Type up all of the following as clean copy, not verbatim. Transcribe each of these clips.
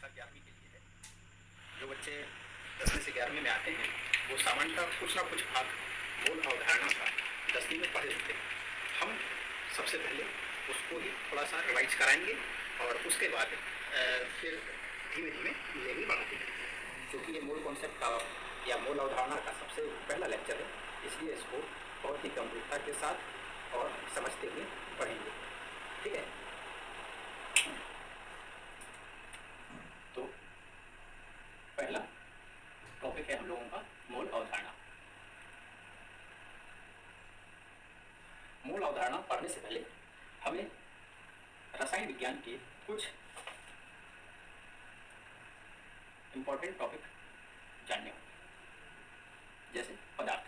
कक्षा 11वीं के लिए है। जो बच्चे 10वीं से 11वीं में आते हैं वो सामान्यतः कुछ ना कुछ भाग मूल अवधारणा का 10वीं में पढ़े होते हैं। हम सबसे पहले उसको ही थोड़ा सा रिवाइज कराएंगे और उसके बाद फिर धीमे धीमे लेवल बढ़ाते हैं। क्योंकि ये मूल कॉन्सेप्ट का या मूल अवधारणा का सबसे पहला लेक्चर है, इसलिए इसको बहुत ही गंभीरता के साथ और समझते हुए पढ़ेंगे। ठीक है, तो पहला टॉपिक है हम लोगों का मूल अवधारणा। मूल अवधारणा पढ़ने से पहले हमें रसायन विज्ञान के कुछ इंपॉर्टेंट टॉपिक जानने होंगे, जैसे पदार्थ।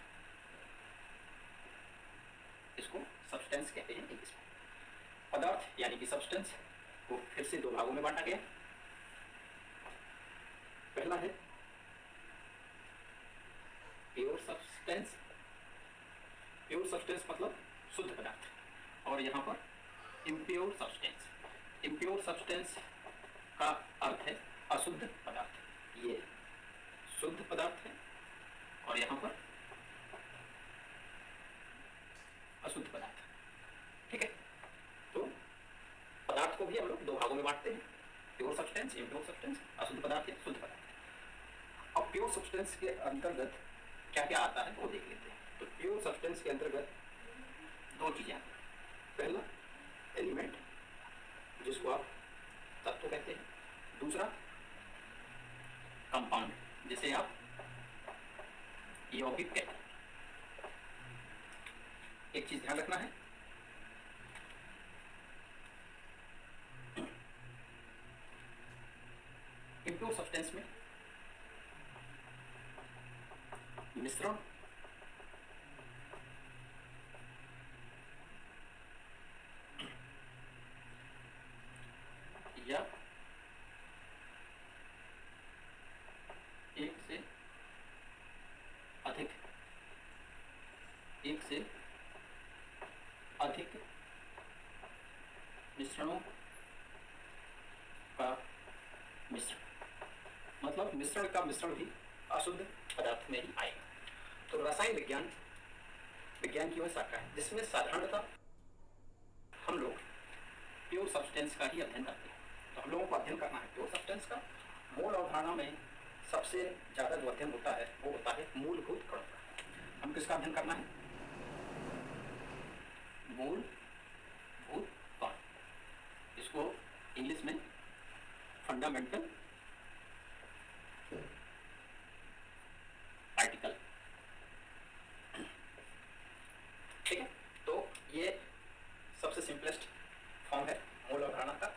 इसको सब्सटेंस कहते हैं इंग्लिश में। पदार्थ यानी कि सब्सटेंस को फिर से दो भागों में बांटा गया। पहला है प्योर सब्सटेंस। प्योर सब्सटेंस मतलब शुद्ध पदार्थ, और यहाँ पर इम्प्योर सब्सटेंस। इम्प्योर सब्सटेंस का अर्थ है अशुद्ध पदार्थ। ये शुद्ध पदार्थ है और यहाँ पर अशुद्ध पदार्थ। ठीक है, तो पदार्थ को भी हम लोग दो भागों में बांटते हैं, प्योर सब्सटेंस, इम्प्योर सब्सटेंस, अशुद्ध पदार्थ या शुद्ध पदार्थ। अब प्योर सब्सटेंस के अंतर्गत क्या क्या आता है वो देख लेते हैं। तो प्योर सब्सटेंस के अंतर्गत दो चीजें आती हैं। पहला एलिमेंट, जिसको आप तत्व कहते हैं। दूसरा कंपाउंड, जिसे आप यौगिक कहते हैं। एक चीज ध्यान रखना है, इम्प्योर सब्सटेंस में मिश्रण या एक से अधिक मिश्रणों का मिश्रण, मतलब मिश्रण का मिश्रण भी अशुद्ध पदार्थ में ही आएगा। तो रसायन विज्ञान की वह शाखा है जिसमें साधारणतः हम लोग प्योर सब्सटेंस का ही अध्ययन करते हैं। तो हम लोगों को अध्ययन करना है प्योर सब्सटेंस का। मूल अवधारणा में सबसे ज्यादा जो अध्ययन होता है वो होता है मूलभूत कणों का। हम किसका अध्ययन करना है? मूलभूत कण। इसको इंग्लिश में फंडामेंटल पार्टिकल। ठीक है, तो ये सबसे सिंपलेस्ट फॉर्म है मूल अवधारणा का।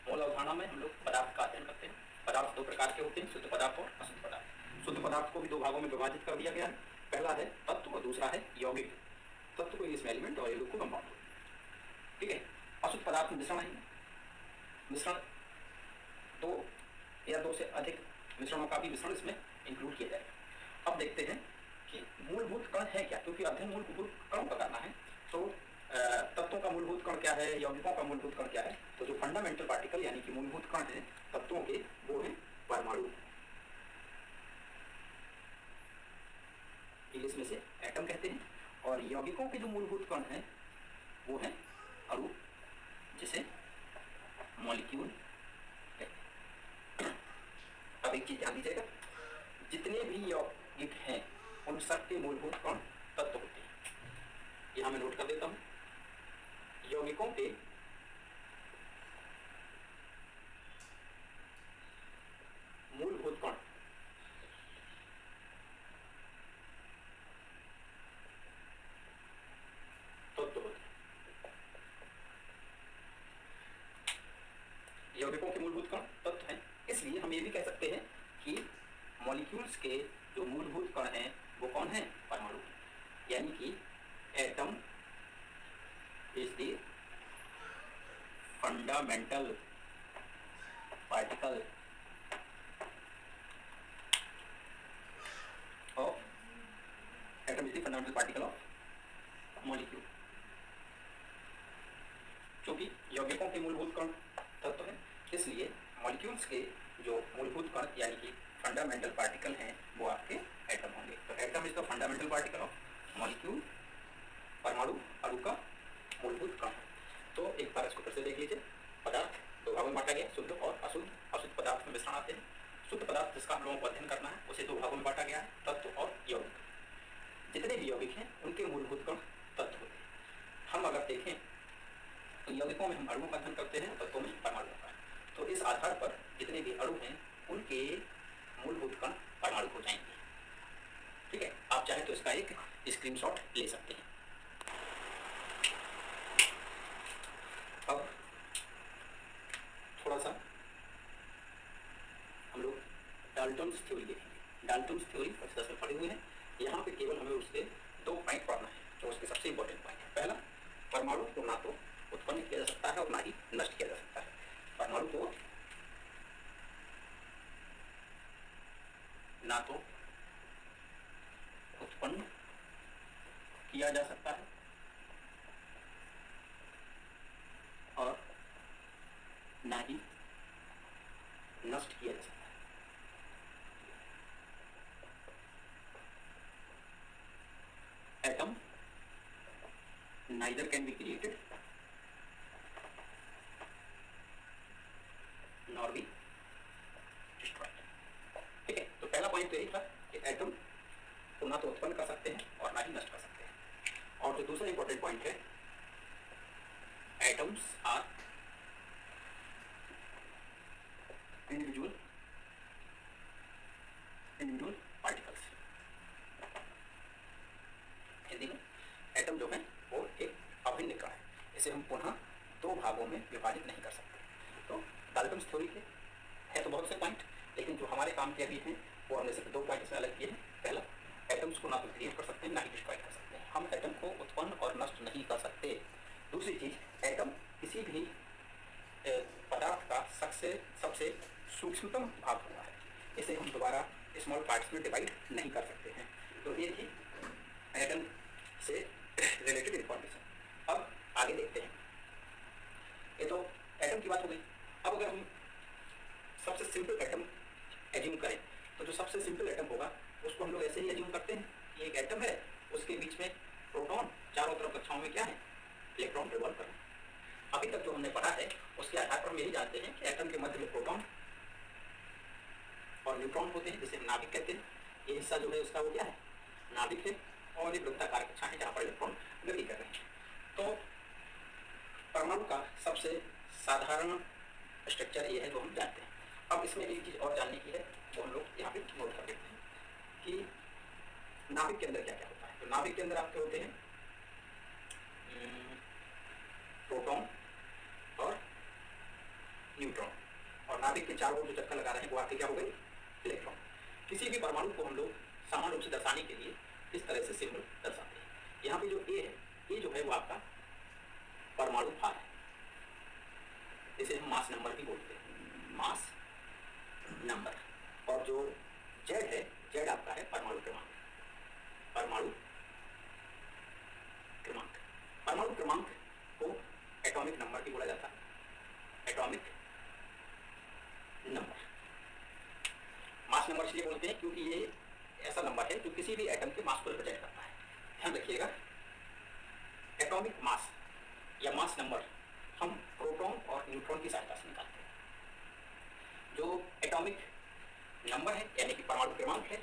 मूल अवधारणा में हम लोग पदार्थ का अध्ययन करते हैं। पदार्थ दो प्रकार के होते हैं, शुद्ध पदार्थ और अशुद्ध पदार्थ। शुद्ध पदार्थ को भी दो भागों में विभाजित कर दिया गया है। पहला है तत्व और दूसरा है यौगिक। तत्व को इंग्लिश में एलिमेंट और यौगिक को कंपाउंड। ठीक है, अशुद्ध पदार्थ में मिश्रण है। मिश्रण दो या दो से अधिक मिश्रणों का भी मिश्रण इसमें इंक्लूड किया जाएगा। अब देखते हैं कि मूलभूत कण है क्या, क्योंकि अध्ययन मूलभूत कणों का करना है। तो तत्वों का मूलभूत कण क्या है, यौगिकों का मूलभूत कण क्या है? तो जो फंडामेंटल पार्टिकल यानी कि मूलभूत कण है तत्वों के, वो है परमाणु। इंग्लिश में से एटम कहते हैं। और यौगिकों के जो मूलभूत कण हैं वो है अणु, जिसे मॉलिक्यूल कहते हैं। अब एक चीज ध्यान दीजिएगा, जितने भी यौगिक हैं उन सबके मूलभूत कण तत्व होते हैं। यहां मैं नोट कर देता हूं, यौगिकों के मूलभूत कण तत्व होते हैं। यौगिकों के मूलभूत कण तत्व हैं, इसलिए हम ये भी कह सकते हैं कि मॉलिक्यूल्स के जो मूलभूत कण हैं वो कौन है? परमाणु। यानी कि atom is the fundamental particle of atom is the fundamental particle of molecule। क्योंकि यौगिकों के मूलभूत कण तत्व हैं, इसलिए मॉलिक्यूल मॉलिक्यूल्स के जो मूलभूत कण यानी कि फंडामेंटल पार्टिकल हैं वो आपके एटम होंगे। तो atom is the fundamental particle of molecule, परमाणु अणु का मूलभूत कण। तो एक बार इसको फिर से देख लीजिए। पदार्थ दो भागों में बांटा गया, शुद्ध और अशुद्ध। अशुद्ध पदार्थ में मिश्रण आते हैं। शुद्ध पदार्थ जिसका हम लोगों को अध्ययन करना है उसे दो भागों में बांटा गया है, तत्व और यौगिक। जितने भी यौगिक हैं उनके मूलभूत कण तत्व होते हैं। हम अगर देखें तो यौगिकों में हम अणुओं का अध्ययन करते हैं, तत्वों में परमाणुओं का। तो इस आधार पर जितने भी अणु हैं उनके मूलभूत कण परमाणु हो जाएंगे। ठीक है, आप चाहें तो इसका एक स्क्रीनशॉट ले सकते हैं। अब थोड़ा सा हम लोग डाल्टन्स थ्योरी देखेंगे। डाल्टन्स थ्योरी कक्षा 10 में पढ़े हुए हैं। यहाँ पे केवल हमें उसके दो पॉइंट पढ़ना है जो उसके सबसे इंपॉर्टेंट पॉइंट है। पहला, परमाणु को ना तो उत्पन्न किया जा सकता है और ना ही नष्ट किया जा सकता है। परमाणु को ना तो उत्पन्न किया जा सकता है और ना ही नष्ट किया जा सकता है। Atom neither can be created nor be destroyed। ठीक है, तो पहला पॉइंट तो यही था कि एटम को ना तो उत्पन्न कर सकते हैं और ना ही नष्ट कर सकते हैं। और जो दूसरा इंपॉर्टेंट पॉइंट है, atoms are individual particles. Hindi में एटम जो है वो एक अभिन्न कण है। इसे हम पुनः दो भागों में विभाजित नहीं कर सकते। तो डाल्टन्स थ्योरी के है तो बहुत से पॉइंट, लेकिन जो हमारे काम के अभी हैं वो हमने सिर्फ दो पॉइंट से अलग किए हैं। पहला, एटम्स को ना तो क्रिएट कर सकते हैं ना ही डिस्ट्रॉय कर सकते हैं। हम एटम को उत्पन्न और नष्ट नहीं कर सकते। दूसरी चीज, एटम किसी भी पदार्थ का सबसे सूक्ष्मतम भाग हुआ है। इसे हम दोबारा स्मॉल पार्ट्स में डिवाइड नहीं कर सकते हैं। तो ये थी एटम से रिलेटेड इंफॉर्मेशन। अब आगे देखते हैं। ये तो एटम की बात हो गई। अब अगर हम सबसे सिंपल एटम एज्यूम करें तो जो सबसे सिंपल एटम होगा उसको हम लोग ऐसे ही एज्यूम करते हैं कि एक एटम है, उसके बीच में प्रोटॉन, चारों तरफ कक्षाओं में क्या है, इलेक्ट्रॉन रिवॉल्व कर रहे हैं। अभी तक जो हमने पढ़ा है उसके आधार पर हम यही जानते हैं कि एटम के मध्य में प्रोटॉन और न्यूट्रॉन होते हैं, जिसे हम नाभिक कहते हैं। ये हिस्सा जो है उसका वो क्या है, नाभिक है। और ये वृत्ताकार कक्षा है जहाँ पर इलेक्ट्रॉन गति कर रहे हैं। तो परमाणु का सबसे साधारण स्ट्रक्चर ये है जो हम जानते हैं। अब इसमें एक चीज और जानने की है, वो हम लोग यहाँ पे नोट कर देते हैं कि नाभिक के अंदर क्या क्या होता है। तो नाभिक के अंदर आपके होते हैं प्रोटॉन और न्यूट्रॉन, और नाभिक के चारों ओर जो चक्कर लगा रहे हैं वो आपके क्या हो गए, इलेक्ट्रॉन। किसी भी परमाणु को हम लोग समान रूप से दर्शाने के लिए इस तरह से सिंबल दर्शाते हैं। यहाँ पे जो ए है, ये जो है वो आपका परमाणु भार है, इसे हम मास नंबर भी बोलते हैं, मास नंबर। और जो जेड है, जेड आपका है परमाणु क्रमांक। परमाणु क्रमांक, परमाणु क्रमांक को एटॉमिक नंबर भी बोला जाता है। एटॉमिक नंबर, मास नंबर इसलिए बोलते हैं क्योंकि ये ऐसा नंबर है जो किसी भी एटम के मास को रिप्रेजेंट करता है। ध्यान रखिएगा, एटॉमिक मास या मास नंबर हम प्रोटॉन और न्यूट्रॉन की सहायता से निकालते हैं। जो एटॉमिक नंबर है यानी कि परमाणु क्रमांक है,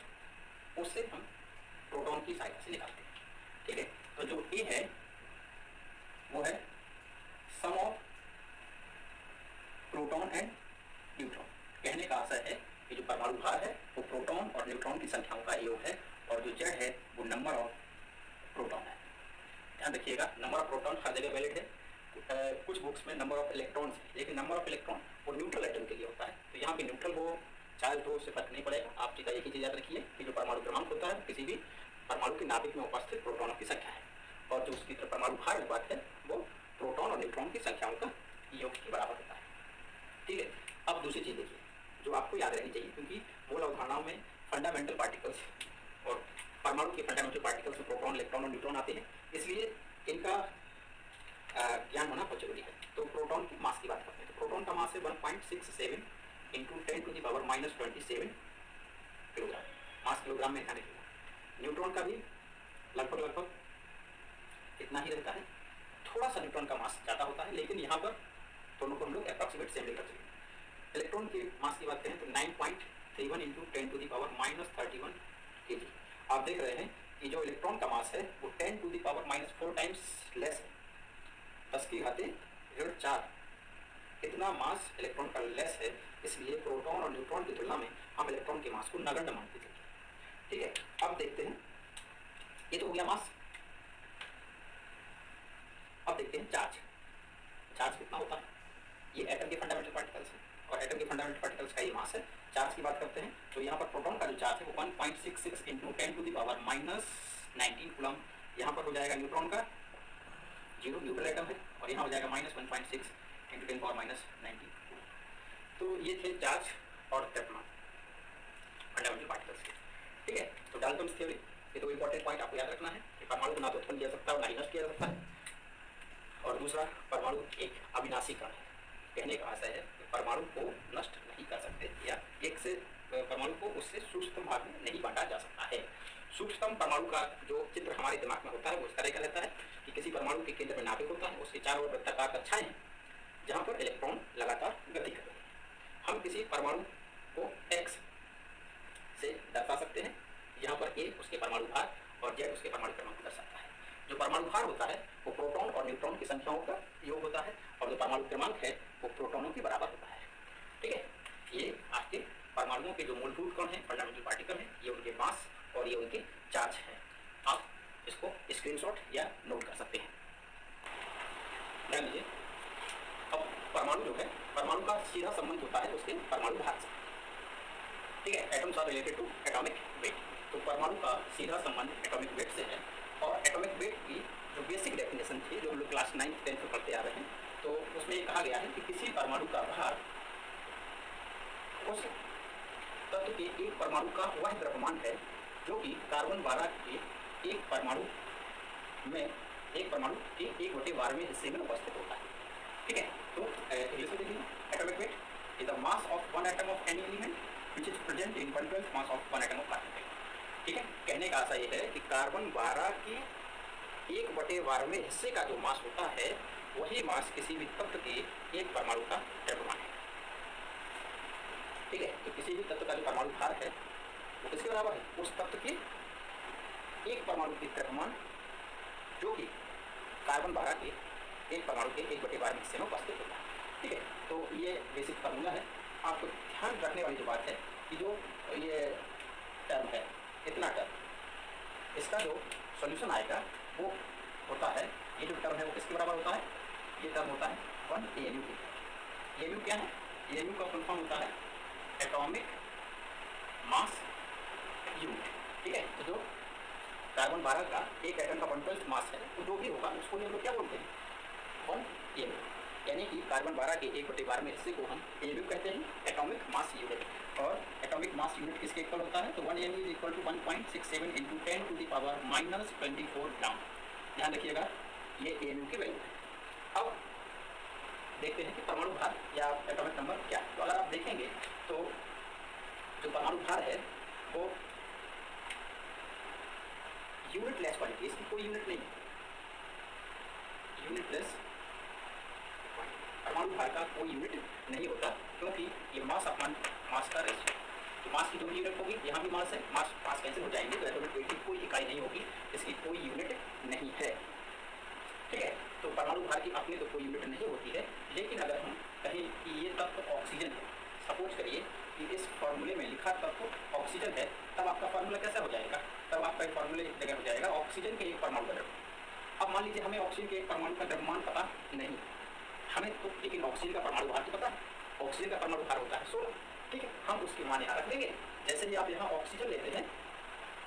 उससे हम प्रोटॉन की सहायता से निकालते हैं। ठीक है, तो जो ए है वो है सम ऑफ प्रोटॉन एंड न्यूट्रॉन। कहने का आशय है कि जो परमाणु भार है वो प्रोटॉन और न्यूट्रॉन की संख्याओं का योग है, और जो जेड है वो नंबर ऑफ प्रोटॉन है। ध्यान रखिएगा, नंबर ऑफ प्रोटॉन हर जगह वैलिड है। कुछ बुक्स में नंबर ऑफ इलेक्ट्रॉन्स है, लेकिन नंबर ऑफ इलेक्ट्रॉन वो न्यूट्रल एटम के लिए होता है। तो यहाँ पे न्यूट्रल हो चार्ज हो, उससे फर्क नहीं पड़ेगा। आप सीधा एक ही चीज याद रखिए कि जो परमाणु क्रमांक होता है किसी भी परमाणु के नाभिक में उपस्थित प्रोटॉनों की संख्या है, और जो उसकी परमाणु भार अनुपात है वो प्रोटॉन और न्यूट्रॉन की संख्याओं का योग के बराबर होता है। ठीक है, अब दूसरी चीज देखिए जो आपको याद रहनी चाहिए, क्योंकि मूल अवधारणाओं में फंडामेंटल पार्टिकल्स और परमाणु के फंडामेंटल पार्टिकल्स में प्रोटॉन, इलेक्ट्रॉन और न्यूट्रॉन आते हैं, इसलिए इनका ज्ञान होना बहुत जरूरी है। तो प्रोटॉन की मास की बात करते हैं। तो प्रोटॉन का मास है 1.67 इंटू 10⁻⁻27 किलोग्राम, मास किलोग्राम में ध्यान रखिएगा। न्यूट्रॉन का भी लगभग इतना ही रहता है, थोड़ा सा न्यूट्रॉन का मास ज़्यादा होता है, लेकिन यहाँ पर दोनों को हम लोग अप्रॉक्सीमेट सेम लेकर चलेंगे। इलेक्ट्रॉन के मास की बात करें तो 9.31 इंटू 10⁻⁻31 kg। आप देख रहे हैं कि जो इलेक्ट्रॉन का मास है वो 10⁻⁻4 टाइम्स लेस है, 10⁻⁴ इतना मास इलेक्ट्रॉन का लेस है, इसलिए प्रोटॉन और न्यूट्रॉन की तुलना में हम इलेक्ट्रॉन के मास को नगण्य मानते हैं। ठीक है, अब देखते हैं, ये तो हो गया मास। अब देखते हैं चार्ज। चार्ज कितना होता है, ये एटम के फंडामेंटल पार्टिकल्स हैं और एटम के फंडामेंटल पार्टिकल्स का ये मास है। चार्ज की बात करते हैं तो यहाँ पर प्रोटॉन का जो चार्ज है वो 1.66 इंटू 10⁻⁻19 कूलम, यहाँ पर हो जाएगा न्यूट्रॉन का 0 न्यूट्रल एटम है, और यहाँ हो जाएगा -1.6 इंटू 10⁻⁻19। तो ये थे चार्ज और द्रव्यमान फंडामेंटल पार्टिकल्स के। ठीक है, तो डाल्टन्स थ्योरी, ये तो इंपॉर्टेंट पॉइंट आपको याद रखना है कि परमाणु को ना तो उत्पन्न किया सकता है और ना ही नष्ट किया जा सकता है, और दूसरा परमाणु एक अविनाशी कण है। कहने का आशय है कि परमाणु को नष्ट नहीं कर सकते, या एक से परमाणु को उससे सूक्ष्म भाग में नहीं बांटा जा सकता है। सूक्ष्म परमाणु का जो चित्र हमारे दिमाग में होता है वो इस तरह का रहता है कि किसी परमाणु के केंद्र में नाभिक होता है, उसके चारों ओर वृत्ताकार कक्षाएं हैं जहाँ पर इलेक्ट्रॉन लगातार गति कर रहे हैं। हम किसी परमाणु को x से दर्शा सकते हैं, यहाँ पर a उसके परमाणु भार और z उसके परमाणु क्रमांक को दर्शाता है। जो परमाणु भार होता है वो प्रोटॉन और न्यूट्रॉन की संख्याओं का योग होता है, और जो परमाणु क्रमांक है वो प्रोटॉनों के बराबर होता है। ठीक है, ये आपके परमाणुओं के जो मूलभूत कण हैं, फंडामेंटल पार्टिकल हैं, ये उनके मास और ये उनके चार्ज हैं। आप इसको स्क्रीनशॉट या नोट कर सकते हैं। ध्यान दीजिए, अब परमाणु जो है, परमाणु का सीधा संबंध होता है उसके परमाणु भार से। ठीक है, atoms are related to atomic weight. तो परमाणु का सीधा संबंध एटॉमिक वेट से है, और एटॉमिक वेट की जो बेसिक डेफिनेशन थी जो हम लोग क्लास 9th 10th में पढ़ते आ रहे हैं, तो उसमें ये कहा गया है कि किसी परमाणु का भार उस तत्व के एक परमाणु का वह द्रव्यमान है जो कि कार्बन 12 के एक परमाणु के 1/12वें हिस्से में उपस्थित होता है। ठीक है, तो इंग्लिश में देखिए, atomic weight is the mass of one atom of any element which is present in 1/12 mass of one atom of carbon. ठीक है, कहने का आशा ये है कि कार्बन 12 के 1/12वें हिस्से का जो मास होता है वही मास किसी भी तत्व के एक परमाणु का द्रव्यमान है। ठीक है, तो किसी भी तत्व का जो परमाणु भार है वो किसके बराबर है, उस तत्व के एक परमाणु के द्रव्यमान जो कि कार्बन 12 के एक परमाणु के 1/12वें हिस्से में उपस्थित होता है। ठीक है, तो ये बेसिक फार्मूला है। आपको ध्यान रखने वाली जो बात है कि जो ये टर्म है, इतना टर्म, इसका जो सॉल्यूशन आएगा वो होता है, ये जो टर्म है वो किसके बराबर होता है, ये टर्म होता है 1 AMU के। AMU क्या है, AMU का फुल फॉर्म होता है एटॉमिक मास यूनिट। ठीक है, तो जो कार्बन 12 का एक एटम का 1/12 मास है तो जो भी होगा उसको हम लोग क्या बोलते हैं, 1 AMU। यानी कि कार्बन 12 के 1/12वें हिस्से को हम AMU कहते हैं, एटॉमिक मास यूनिट। और एटॉमिक मास यूनिट किसके इक्वल होता है, तो 1 AMU is equal to 1.67 into 10⁻⁻24 gram. ध्यान रखिएगा, ये AMU की वैल्यू है। अब देखते हैं कि परमाणु भार या एटॉमिक नंबर क्या है। तो अगर आप देखेंगे तो जो परमाणु भार है वो यूनिटलेस क्वांटिटी, इसकी कोई यूनिट नहीं है, यूनिटलेस परमाणु भार का कोई यूनिट नहीं होता, क्योंकि ये मास अपॉन मास का रेशियो। तो मास की जो यूनिट होगी, यहाँ भी मास है, मास कैंसिल हो जाएंगे, तो एटॉमिक वेट की कोई इकाई नहीं होगी, इसकी कोई यूनिट नहीं है। ठीक है, तो परमाणु भार की अपनी तो कोई यूनिट नहीं होती है, लेकिन अगर हम कहें कि ये तत्व ऑक्सीजन है, सपोज करिए कि इस फॉर्मूले में लिखा तत्व ऑक्सीजन है, तब आपका फॉर्मूला कैसा हो जाएगा, तब आपका फॉर्मूले एक जगह हो जाएगा ऑक्सीजन के एक परमाणु का द्रव्यमान। अब मान लीजिए हमें ऑक्सीजन के एक परमाणु का द्रव्यमान पता नहीं हमें, तो लेकिन ऑक्सीजन का परमाणु भार तो पता है, ऑक्सीजन का परमाणु भार होता है 16। ठीक है, हम उसके मान यहाँ रख देंगे। जैसे ही आप यहाँ ऑक्सीजन लेते हैं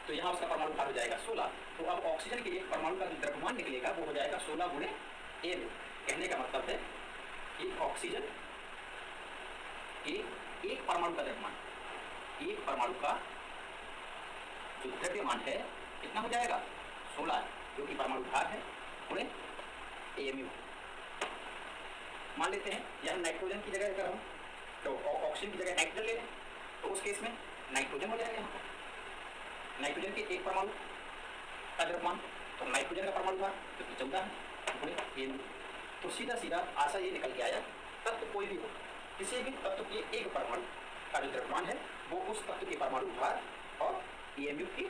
तो यहाँ उसका परमाणु भार हो जाएगा 16, तो अब ऑक्सीजन के एक परमाणु का जो द्रव्यमान निकलेगा वो हो जाएगा 16 गुणे AMU। कहने का मतलब है कि ऑक्सीजन के एक परमाणु का द्रव्यमान, एक परमाणु का जो द्रव्यमान है कितना हो जाएगा, 16, जो कि परमाणु भार है गुणे AMU। मान लेते हैं यहाँ नाइट्रोजन की जगह अगर हम तो ऑक्सीजन की जगह नाइट्रोजन ले लें तो उस केस में नाइट्रोजन हो जाएगा। यहाँ पर नाइट्रोजन के एक परमाणु का द्रव्यमान, तो नाइट्रोजन का परमाणु भार जो कि 14 है। तो सीधा सीधा आशा ये निकल के आया, तत्व कोई भी हो, किसी भी तत्व के एक परमाणु का जो द्रव्यमान है वो उस तत्व के परमाणु भार और EMU के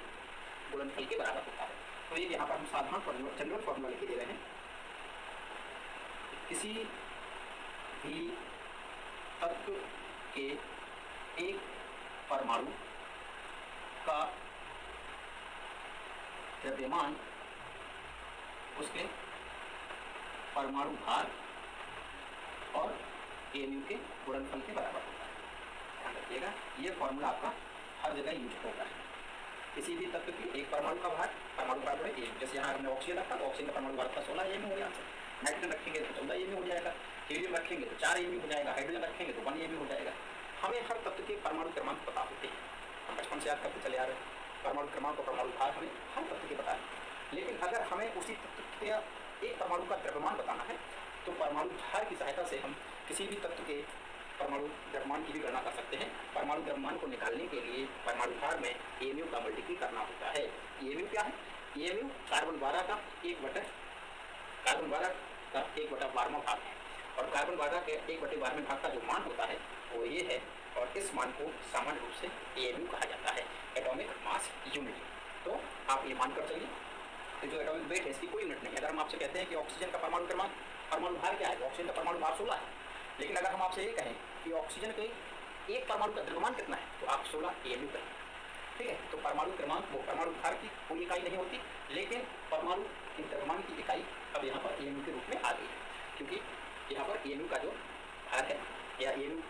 गुणनफल के बराबर होता है। तो ये यहाँ पर हम साधारण जनरल फॉर्मूला लिखे दे रहे हैं। किसी भी तत्व के एक परमाणु का द्रव्यमान उसके परमाणु भार और EMU के गुणनफल के बराबर होता है। ध्यान रखिएगा, ये फॉर्मूला आपका हर जगह यूज होगा। किसी भी तत्व की एक परमाणु का भार, परमाणु भार बढ़े EMU, जैसे यहाँ हमने ऑक्सीजन रखा तो ऑक्सीजन का परमाणु भार 16 EMU हो जाएगा, नाइट्रोजन रखेंगे तो 14 EMU हो जाएगा, हीलियम रखेंगे तो 4 EMU हो जाएगा, हाइड्रोजन रखेंगे तो 1 EMU हो जाएगा। हमें हर तत्व के परमाणु क्रमांक पता होते हैं, हम बचपन से याद करते चले आ रहे हैं। परमाणु क्रमांक और परमाणु भार हमें हर तत्व के पता है। लेकिन अगर हमें उसी तत्व का एक परमाणु का द्रव्यमान बताना है तो परमाणु भार की सहायता से हम किसी भी तत्व के परमाणु द्रव्यमान की भी गणना कर सकते हैं। परमाणु द्रव्यमान को निकालने के लिए परमाणु भार में EMU का मल्टीपल करना होता है। EMU क्या है? EMU कार्बन 12 का 1/12वां भाग है, और कार्बन 12 के 1/12वें भाग का जो मान होता है वो ये है, और इस मान को सामान्य रूप से EMU कहा जाता है, एटॉमिक मास यूनिट। तो आप ये मानकर चलिए कि जो एटॉमिक वेट है इसकी कोई यूनिट नहीं है। अगर हम आपसे कहते हैं कि ऑक्सीजन का परमाणु क्रमांक, परमाणु भार क्या है, ऑक्सीजन का परमाणु भार 16 है, लेकिन अगर हम आपसे ये कहें कि ऑक्सीजन के एक परमाणु का द्रव्यमान कितना है तो आप 16 EMU कहें। ठीक है, तो परमाणु क्रमांक वो परमाणु भार की कोई इकाई नहीं होती, लेकिन परमाणु द्रव्यमान की इकाई अब यहाँ पर EMU के रूप में आ गई है, क्योंकि यहाँ पर EMU का जो भार है या EMU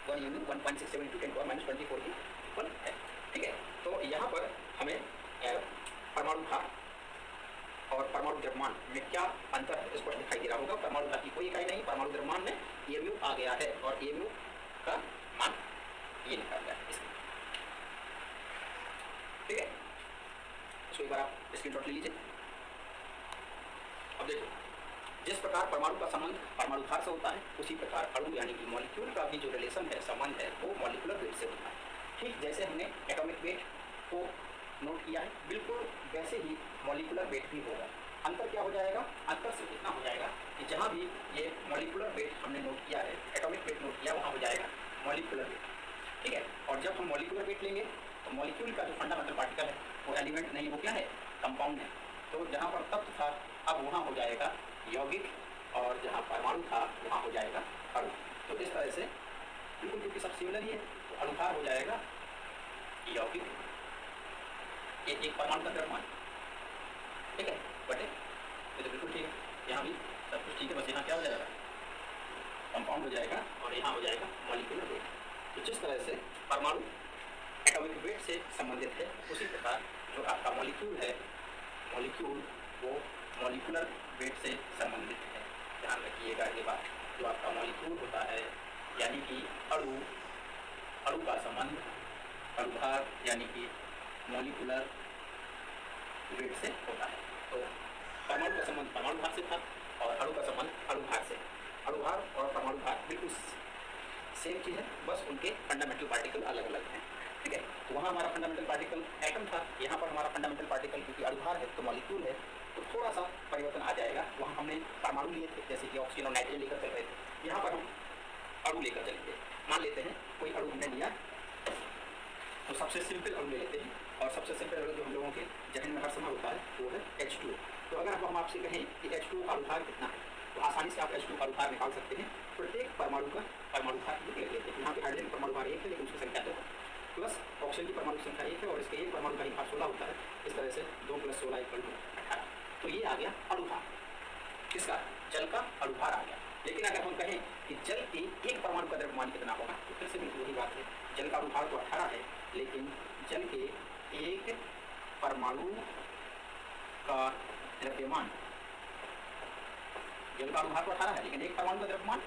167 × 10⁻24 की इक्वल है। ठीक है, तो यहाँ पर हमें परमाणु भार और परमाणु द्रव्यमान में क्या अंतर है स्पष्ट दिखाई दे रहा होगा। परमाणु भार की कोई इकाई नहीं, परमाणु द्रव्यमान में EMU आ गया है और EMU का मान ये निकल गया है। ठीक है, इसको एक बार आप स्क्रीनशॉट ले लीजिए। अब देखो, जिस प्रकार परमाणु का संबंध परमाणु भार से होता है उसी प्रकार अणु यानी कि मॉलिक्यूल का भी जो रिलेशन है, संबंध है, वो मॉलिक्यूलर वेट से होता है। ठीक जैसे हमने एटॉमिक वेट को नोट किया है, बिल्कुल वैसे ही मॉलिक्यूलर वेट भी होगा। अंतर क्या हो जाएगा? अंतर सिर्फ इतना हो जाएगा कि जहाँ भी ये मॉलिक्यूलर वेट हमने नोट किया है, एटॉमिक वेट नोट किया, वहाँ हो जाएगा मॉलिक्यूलर वेट। ठीक है, और जब हम मॉलिक्यूलर वेट लेंगे तो मॉलिक्यूल का जो फंडामेंटल पार्टिकल है वो एलिमेंट नहीं, वो क्या है? कंपाउंड है। तो जहाँ पर तत्व था अब वहाँ हो जाएगा यौगिक, और जहाँ परमाणु था वहाँ हो जाएगा अणु। तो इस तरह से बिल्कुल क्योंकि सब सिमिलर ही है, तो अणुभार हो जाएगा यौगिक, एक परमाणु का द्रव्यमान। ठीक है, बटे ये तो बिल्कुल ठीक है, यहाँ भी सब कुछ ठीक है, बस यहाँ क्या हो जाएगा? कंपाउंड हो जाएगा, और यहाँ हो जाएगा मॉलिक्यूलर वेट। तो जिस तरह से परमाणु एटॉमिक वेट से संबंधित है, उसी प्रकार जो आपका मॉलिक्यूल है, मॉलिक्यूल वो मॉलिक्यूलर वेट से संबंधित है। ध्यान रखिएगा ये बात, जो आपका मॉलिक्यूल होता है यानी कि अणु, अणु का संबंध अणुभार यानी कि मॉलिक्यूलर वेट से होता है। तो परमाणु का संबंध परमाणु भार से था और अणु का संबंध अणुभार से। अणुभार और परमाणु भार बिल्कुल सेम चीज़ है, बस उनके फंडामेंटल पार्टिकल अलग अलग हैं। ठीक है, तो वहाँ हमारा फंडामेंटल पार्टिकल एटम था, यहाँ पर हमारा फंडामेंटल पार्टिकल क्योंकि अणुभार है तो मॉलिक्यूल है, तो थोड़ा सा परिवर्तन आ जाएगा। वहाँ हमने परमाणु लिए थे, जैसे कि ऑक्सीजन और नाइट्रोजन लेकर चल रहे थे, यहाँ पर हम अणु लेकर चलेंगे। मान लेते हैं कोई अणु हमने लिया, तो सबसे सिंपल अणु ले लेते हैं, और सबसे सिंपल अणु जो हम लोगों के जहन में हर समय होता है वो है H2। तो अगर हम आपसे कहें कि H2 का अणुभार कितना है, तो आसानी से आप H2 का अणुभार निकाल सकते हैं। प्रत्येक परमाणु का परमाणु भार ले लेते हैं। यहाँ पे हाइड्रोजन परमाणु भार 1 है, लेकिन उसकी संख्या 2 है, प्लस ऑक्सीजन की परमाणु संख्या 1 है और इसके एक परमाणु का ही भार 16 होता है। इस तरह से 2 + 16 = 18। तो ये आ गया अणुभार, किसका? जल का अणुभार आ गया। लेकिन अगर हम कहें कि जल के एक परमाणु का द्रव्यमान कितना होगा, तो फिर से बिल्कुल वही बात है, जल का अणुभार तो 18 है, लेकिन जल के एक परमाणु का द्रव्यमान, जल का अणुभार तो 18 है, लेकिन एक परमाणु का द्रव्यमान,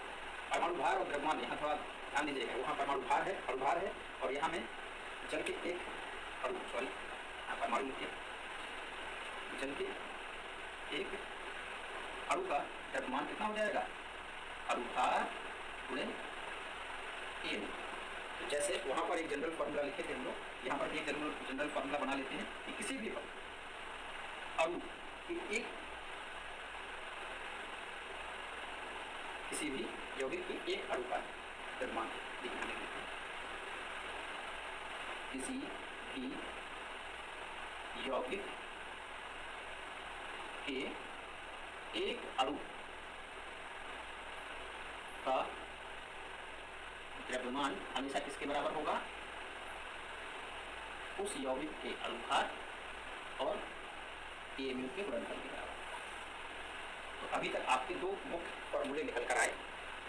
परमाणु भार और द्रव्यमान यहाँ थोड़ा ध्यान दीजिएगा। वहाँ परमाणु भार है, अणुभार है, और यहाँ में जल के एक परमाणु लिखिए, जल के एक अणु का द्रव्यमान कितना हो जाएगा? अणुभार गुणे ये तो जैसे वहाँ पर एक जनरल फार्मूला लिखे थे हम लोग, यहाँ पर भी एक जनरल फार्मूला बना लेते हैं कि किसी भी अणु की एक किसी भी यौगिक की एक अणु का द्रव्यमान दिखाने के लिए किसी भी यौगिक के एक अणु का द्रव्यमान हमेशा किसके बराबर होगा, उस यौगिक के अणुभार और AMU के गुणनफल के बराबर। तो अभी तक आपके दो मुख्य फॉर्मूले निकल कर आए।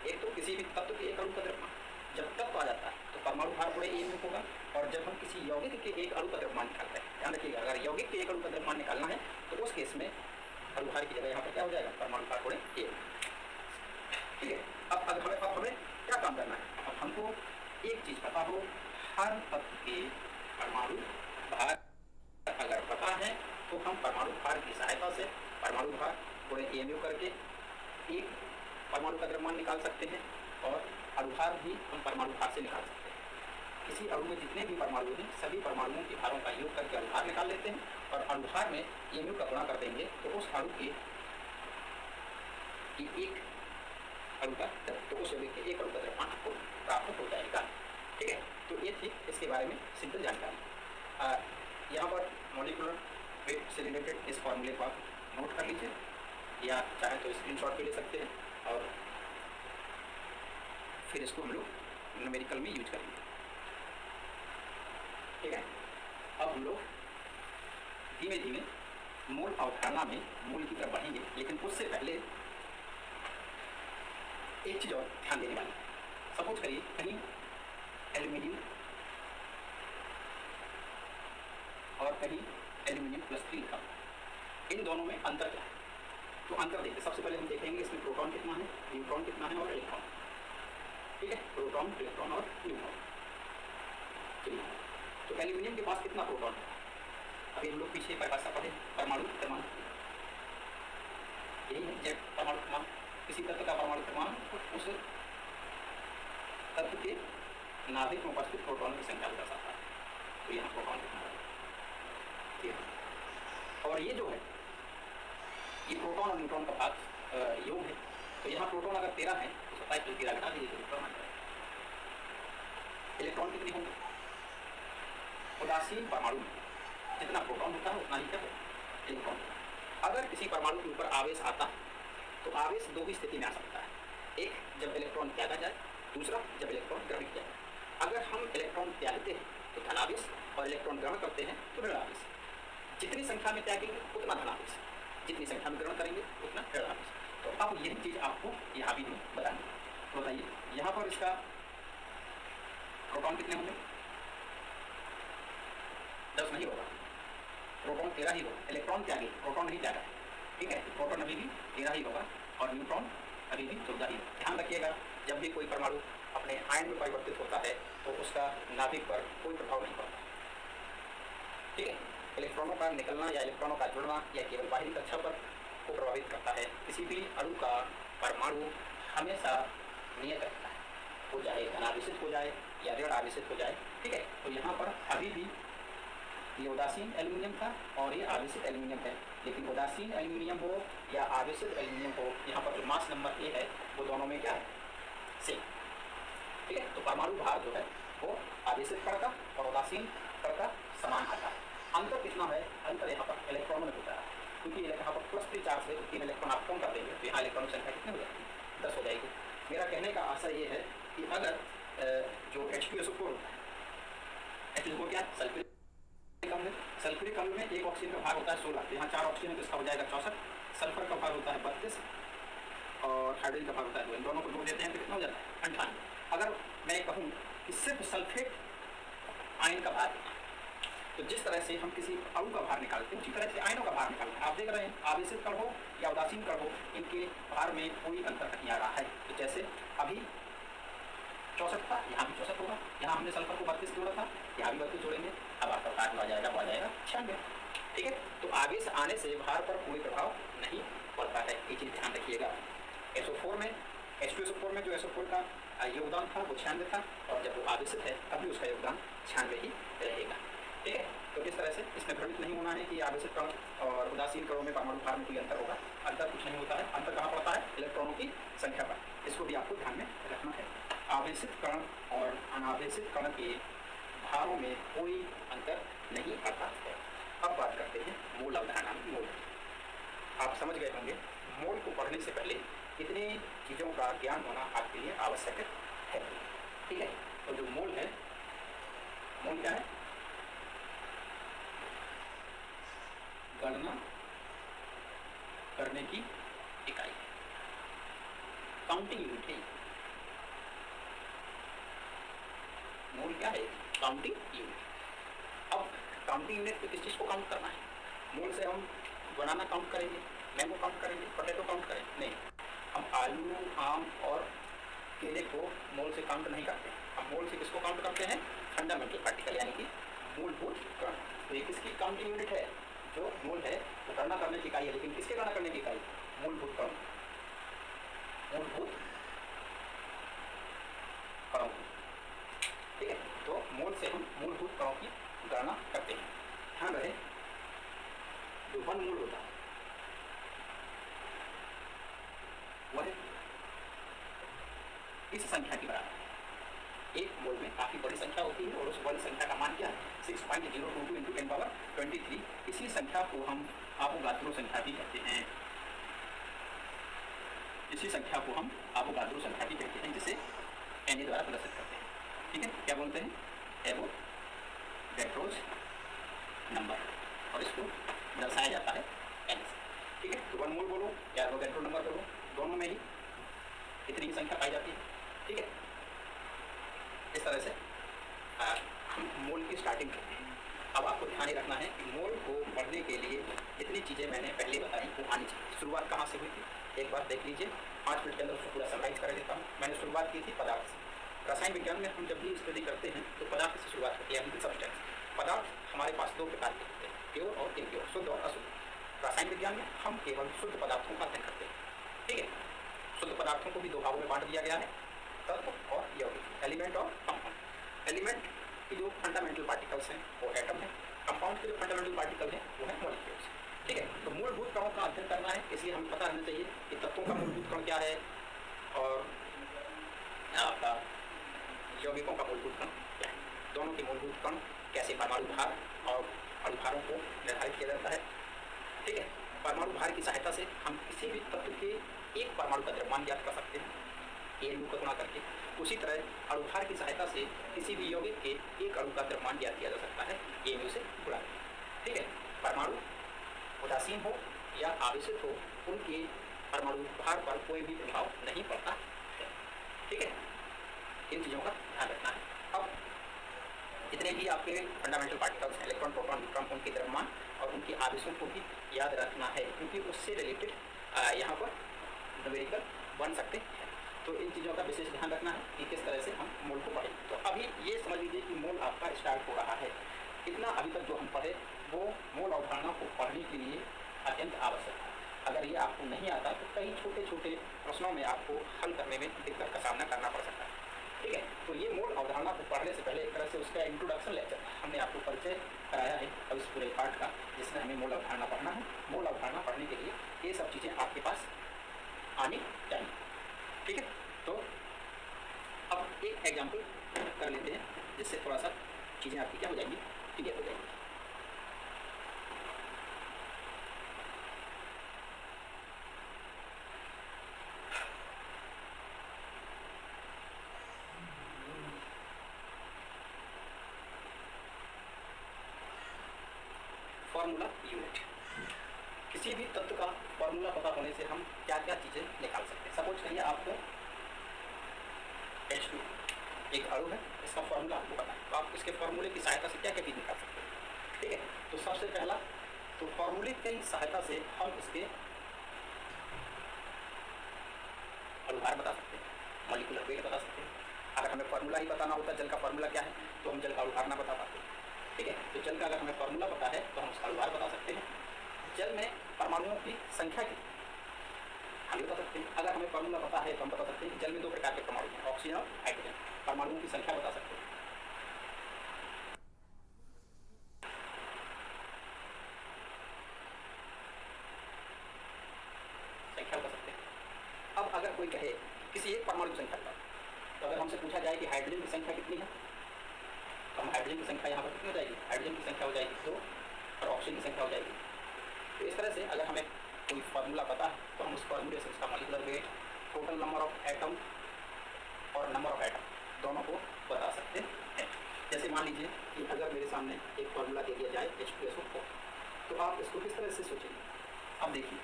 एक तो किसी भी तत्व के एक अणु का द्रव्यमान, जब तत्व आ जाता है तो परमाणु भार बड़े AMU होगा, और जब हम किसी यौगिक के एक अणु का द्रव्यमान निकालते हैं, ध्यान रखिएगा, अगर यौगिक के एक अणु का द्रव्यमान निकालना है तो उस केस में अणुभार की जगह यहाँ पर क्या हो जाएगा, परमाणु भार बड़े AMU। ठीक है, अब हमें क्या काम करना है, अब हमको एक चीज पता हो, हर तत्व के परमाणु भार अगर पता है तो हम परमाणु भार की सहायता से परमाणु भार पूरे AMU करके एक परमाणु का द्रव्यमान निकाल सकते हैं, और अणुभार भी हम परमाणु भार से निकाल सकते हैं। किसी अणु में जितने भी परमाणु हैं सभी परमाणुओं के भारों का योग करके अणुभार निकाल लेते हैं, और अणुभार में AMU का गुणा कर देंगे तो उस अणु के एक अणु का तो उस यौगिक के एक अणु का द्रव्यमान आपको प्राप्त हो जाएगा। ठीक है, तो ये थी इसके बारे में सिंपल जानकारी। यहाँ पर मॉलिक्यूलर वेट से रिलेटेड इस फॉर्मूले को आप नोट कर लीजिए, या चाहे तो स्क्रीनशॉट भी ले सकते हैं, और फिर इसको हम लोग न्यूमेरिकल में यूज करेंगे। ठीक है, अब हम लोग धीमे धीमे मोल अवधारणा में मोल की तरफ बढ़ेंगे, लेकिन उससे पहले एक चीज और ध्यान देने वाली। सपोज करिए कहीं एल्यूमिनियम और कहीं एल्यूमिनियम +3 लिखा, इन दोनों में अंतर क्या है, तो अंतर देखते सबसे पहले हम देखेंगे इसमें प्रोटॉन कितना है, न्यूट्रॉन कितना है और इलेक्ट्रॉन। ठीक है, प्रोटॉन, इलेक्ट्रॉन और न्यूट्रॉन। चलिए, तो एल्यूमिनियम के पास कितना प्रोटॉन है, अभी हम लोग पीछे परिभाषा पढ़े, परमाणु क्रमांक, यही है जेड परमाणु क्रमांक। किसी तत्व का परमाणु क्रमांक उस तत्व के नाभिक में उपस्थित प्रोटॉन की संख्या को दर्शाता है। तो यहाँ प्रोटॉन कितना है, ठीक है, और ये जो है ये प्रोटॉन और न्यूट्रॉन का भाग योग है। तो यहाँ प्रोटॉन अगर 13 है तो 27 + 13 घटा दीजिए तो न्यूट्रॉन आ जाएगा। इलेक्ट्रॉन कितने होंगे, उदासीन परमाणु में जितना प्रोटॉन होता है उतना ही क्या है इलेक्ट्रॉन। अगर किसी परमाणु के ऊपर आवेश आता है तो आवेश दो ही स्थिति में आ सकता है, एक जब इलेक्ट्रॉन त्यागा जाए, दूसरा जब इलेक्ट्रॉन ग्रहण किया जाए। अगर हम इलेक्ट्रॉन त्यागते हैं तो धनावेश, और इलेक्ट्रॉन ग्रहण करते हैं तो ऋणावेश। जितनी संख्या में त्यागेंगे उतना धनावेश, जितनी संख्या में ग्रहण करेंगे उतना ऋणावेश। तो अब यही चीज आपको यहाँ भी बतानी। तो बताइए यहाँ पर इसका प्रोटॉन कितने होंगे, 10 नहीं होगा, प्रोटॉन 13 ही होगा। इलेक्ट्रॉन त्यागे, प्रोटॉन नहीं त्यागा, ठीक है, प्रोटॉन अभी भी 13 ही होगा और न्यूट्रॉन अभी भी 14 ही होगा। ध्यान रखिएगा, जब भी कोई परमाणु अपने आयन में परिवर्तित होता है तो उसका नाभिक पर कोई प्रभाव नहीं पड़ता। ठीक है, इलेक्ट्रॉनों का निकलना या इलेक्ट्रॉनों का जुड़ना या केवल बाहरी कक्षा पर को प्रभावित करता है। किसी भी अणु का परमाणु हमेशा नियत रहता है, हो जाए धनावेशित हो जाए या ऋण आवेशित हो जाए। ठीक है, तो यहाँ पर अभी भी ये उदासीन एल्यूमिनियम था और ये आवेशित एल्यूमिनियम है, लेकिन उदासीन एल्यूमिनियम हो या आवेशित एल्यूमिनियम हो, यहाँ पर जो मास नंबर ए है वो दोनों में क्या है, सेम। ठीक है, तो परमाणु भार जो है वो आवेशित कण का और उदासीन कण का समान आता है। अंतर कितना है, अंतर यहाँ पर इलेक्ट्रॉनों में होता है, क्योंकि यहाँ पर +3 चार्ज है तो 3 इलेक्ट्रॉन आप कम कर देंगे तो यहाँ इलेक्ट्रॉन की संख्या कितनी हो जाएगी, 10 हो जाएगी। मेरा कहने का आशय ये है कि अगर जो H2SO4 होता है, H2SO4 क्या है, सल्फ्यूरिक अम्ल। सल्फ्यूरिक अम्ल में एक ऑक्सीजन का भाग होता है 16, तो यहाँ 4 ऑक्सीजन तो इसका हो जाएगा 64। सल्फर का भाग होता है 32 और हाइड्रोजन का भाग होता है 2, इन दोनों को जोड़ देते हैं तो कितना हो जाता है 98। अगर मैं कहूँ कि सिर्फ सल्फेट आयन का भार, तो जिस तरह से हम किसी अणु का भार निकालते हैं उसी तरह से आयनों का भार निकालते हैं। आप देख रहे हैं आवेशित कण हो या उदासीन कण हो, इनके भार में कोई अंतर नहीं आ रहा है। तो जैसे अभी 64 था, यहाँ भी 64 होगा, यहाँ हमने सल्फर को 32 जोड़ा था, यहाँ भी 32 जोड़ेंगे, अब आपका भार आ जाएगा 96। ठीक है, तो आवेश आने से भार पर कोई प्रभाव नहीं पड़ता है, ये चीज़ ध्यान रखिएगा। SO4 में H2SO4 में जो SO4 का योगदान था वो 96 था, और जब वो आवेशित है तब भी उसका योगदान 96 ही रहेगा। ठीक है, तो इस तरह से इसमें भ्रमित नहीं होना है कि आवेशित कण और उदासीन कणों में परमाणु भार में कोई अंतर होगा। अंतर कुछ नहीं होता है। अंतर कहाँ पड़ता है? इलेक्ट्रॉनों की संख्या पर। इसको भी आपको ध्यान में रखना है। आवेशित कण और अनावेशित कण के भारों में कोई अंतर नहीं आता है। अब बात करते हैं मोल अवधारणा में। मोल आप समझ गए होंगे। मोल को पढ़ने से पहले कितनी चीज़ों का ज्ञान होना आपके लिए आवश्यक है। ठीक है, तो जो मोल है, मोल क्या है? गणना करने की इकाई, काउंटिंग यूनिट है। मोल क्या है? Counting unit. अब काउंटिंग यूनिट पे किस चीज़ को काउंट करना है? मोल से हम बनाना काउंट करेंगे, मैंगो काउंट करेंगे, पोटैटो काउंट करेंगे? नहीं, हम आलू, आम और केले को मोल से काउंट नहीं करते। हम मोल से किसको काउंट करते हैं? फंडामेंटल पार्टिकल, यानी कि मूलभूत कण। तो ये किसकी काउंटिंग यूनिट है? जो मोल है वो गणना करने की इकाई है, लेकिन किसके गणना करने की इकाई? मूलभूत कण, मूलभूत कणों। ठीक है, तो मोल से हम मूलभूत कणों की गणना करते हैं। ध्यान रहे, जो वन मोल होता है वह इस संख्या की बराबर है। एक मोल में काफी बड़ी संख्या होती है और उस बड़ी संख्या का मान क्या है? 6.022 × 10⁻23। इसी संख्या को हम अवोगाद्रो संख्या भी कहते हैं। इसी संख्या को हम अवोगाद्रो संख्या भी कहते हैं, जिसे Na द्वारा प्रदर्शित करते हैं। ठीक है, क्या बोलते हैं? एवोगैड्रोस नंबर, और इसको दर्शाया जाता है N से। ठीक है, तो वन मोल बोलो या एवोगैड्रो नंबर बोलो, दोनों में ही इतनी ही संख्या पाई जाती है। ठीक है, इस तरह से हम मोल की स्टार्टिंग करते हैं। अब आपको ध्यान ही रखना है कि मोल को पढ़ने के लिए जितनी चीज़ें मैंने पहले बताई वो आनी चाहिए। शुरुआत कहाँ से हुई थी? एक बार देख लीजिए, 5 मिनट के अंदर उसको पूरा समराइज कर देता हूँ। मैंने शुरुआत की थी पदार्थ से। रसायन विज्ञान में हम जब भी स्टडी करते हैं तो पदार्थ से शुरुआत होती है, यानी कि सब्सटेंस। पदार्थ हमारे पास 2 प्रकार के होते हैं, प्योर और इम्प्योर, शुद्ध और अशुद्ध। रसायन विज्ञान में हम केवल शुद्ध पदार्थों का अध्ययन करते हैं। ठीक है, शुद्ध पदार्थों को भी 2 भागों में बांट दिया गया है, तत्व और यौगिक, एलिमेंट और कंपाउंड। एलिमेंट की जो फंडामेंटल पार्टिकल्स हैं वो एटम है, कंपाउंड के जो फंडामेंटल पार्टिकल हैं वो है मॉलिक्यूल्स। ठीक है, तो मूलभूत कणों का अध्ययन करना है, इसलिए हमें पता रहना चाहिए कि तत्वों का मूलभूत कण क्या है और आपका यौगिकों का मूलभूत कण क्या है। दोनों के मूलभूत कण कैसे परमाणु भार और अणुभारों को निर्धारित किया जाता है। ठीक है, परमाणु भार की सहायता से हम किसी भी तत्व के एक परमाणु का द्रव्यमान ज्ञात कर सकते हैं, ANU का गुणा करके। उसी तरह अणुभार की सहायता से किसी भी यौगिक के एक अणु का द्रव्यमान ज्ञात किया जा सकता है, ANU से गुणा करके। ठीक है, परमाणु उदासीन हो या आवेशित हो, उनके परमाणु भार पर कोई भी प्रभाव नहीं पड़ता है। ठीक है, इन चीज़ों का ध्यान रखना है। अब जितने भी आपके फंडामेंटल पार्टिकल्स हैं, इलेक्ट्रॉन, प्रोटॉन, न्यूट्रॉन, उनके द्रव्यमान और उनके आवेशों को भी याद रखना है, क्योंकि उससे रिलेटेड यहाँ पर न्यूमेरिकल बन सकते हैं। तो इन चीज़ों का विशेष ध्यान रखना है कि किस तरह से हम मोल को पढ़ें। तो अभी ये समझ लीजिए कि मोल आपका स्टार्ट हो रहा है। इतना अभी तक जो हम पढ़े वो मोल अवधारणा को पढ़ने के लिए अत्यंत आवश्यक है। अगर ये आपको नहीं आता तो कई छोटे छोटे प्रश्नों में आपको हल करने में दिक्कत का सामना करना पड़ सकता है। ठीक है, तो ये मोल अवधारणा को पढ़ने से पहले एक तरह से उसका इंट्रोडक्शन लेक्चर हमने आपको परिचय कराया है अब इस पूरे पाठ का, जिसमें हमें मोल अवधारणा पढ़ना है। मोल अवधारणा पढ़ने के लिए ये सब चीज़ें आपके पास आनी चाहिए। ठीक है, तो अब एक एग्जाम्पल कर लेते हैं, जिससे थोड़ा सा चीज़ें आपकी क्या हो जाएंगी, क्लियर हो जाएंगी। Formula unit. किसी भी तत्व का फॉर्मूला पता होने से हम क्या क्या चीज़ें निकाल सकते हैं। सपोज करिए आपको H2 एक अणु है, इसका फॉर्मूला आपको पता है, तो आप इसके फॉर्मूले की सहायता से क्या क्या चीज़ निकाल सकते हैं। ठीक है, तो सबसे पहला तो फॉर्मूले की सहायता से हम इसके अणुभार बता सकते हैं, मॉलिक्यूलर वेट बता सकते हैं। अगर हमें फॉर्मूला ही बताना होता जल का फॉर्मूला क्या है तो हम जल का अणुभार ना बता पाते। ठीक है, तो जल का अगर हमें फॉर्मूला पता है तो हम उसका अणुभार बता सकते हैं। जल में परमाणुओं की संख्या कितनी, हम ये बता सकते हैं। अगर हमें फॉर्मूला पता है तो हम बता सकते हैं कि जल में दो प्रकार के परमाणु हैं, ऑक्सीजन और हाइड्रोजन। परमाणुओं की संख्या बता सकते हैं। संख्या बता सकते हैं। अब अगर कोई कहे किसी एक परमाणु की संख्या बताओ, तो अगर हमसे पूछा जाए कि हाइड्रोजन की संख्या कितनी है, तो हम हाइड्रोजन की संख्या यहाँ पर कितनी हो जाएगी, हाइड्रोजन की संख्या हो जाएगी 2 और ऑक्सीजन की संख्या हो जाएगी। तो इस तरह से अगर हमें कोई फार्मूला पता है तो हम उस फार्मूले से उसका molecular weight, total number of atom और नंबर ऑफ एटम दोनों को बता सकते हैं। जैसे मान लीजिए कि अगर मेरे सामने एक फार्मूला दे दिया जाए H2SO4, तो आप इसको किस तरह से सोचेंगे। अब देखिए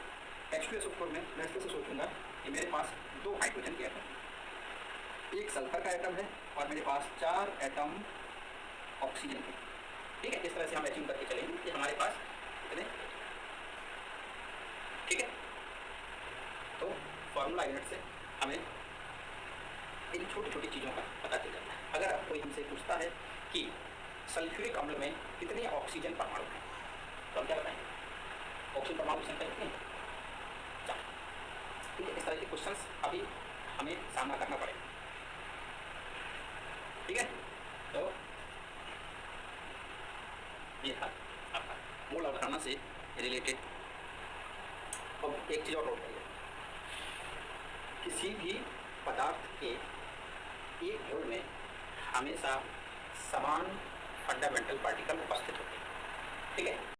H2SO4 में मैं इस तरह से सोचूंगा कि मेरे पास 2 हाइड्रोजन के एटम, 1 सल्फर का एटम है और मेरे पास 4 एटम ऑक्सीजन के। ठीक है, इस तरह से हम एज्यूम करके चलेंगे कि हमारे पास कितने। ठीक है, तो फॉर्मूला यूनिट से हमें इन छोटी छोटी चीज़ों का पता चल जाता है। अगर अब कोई हमसे पूछता है कि सल्फ्यूरिक अम्ल में कितने ऑक्सीजन परमाणु हैं, तो हम क्या बताएंगे, ऑक्सीजन परमाणु की संख्या कितनी है, 4। ठीक है, इस तरह के क्वेश्चंस अभी हमें सामना करना पड़ेगा। ठीक है, तो ये था आपका मूल अवधारणा से रिलेटेड। अब एक चीज़ और नोट करिए, किसी भी पदार्थ के एक मोल में हमेशा समान फंडामेंटल पार्टिकल उपस्थित होते हैं। ठीक है।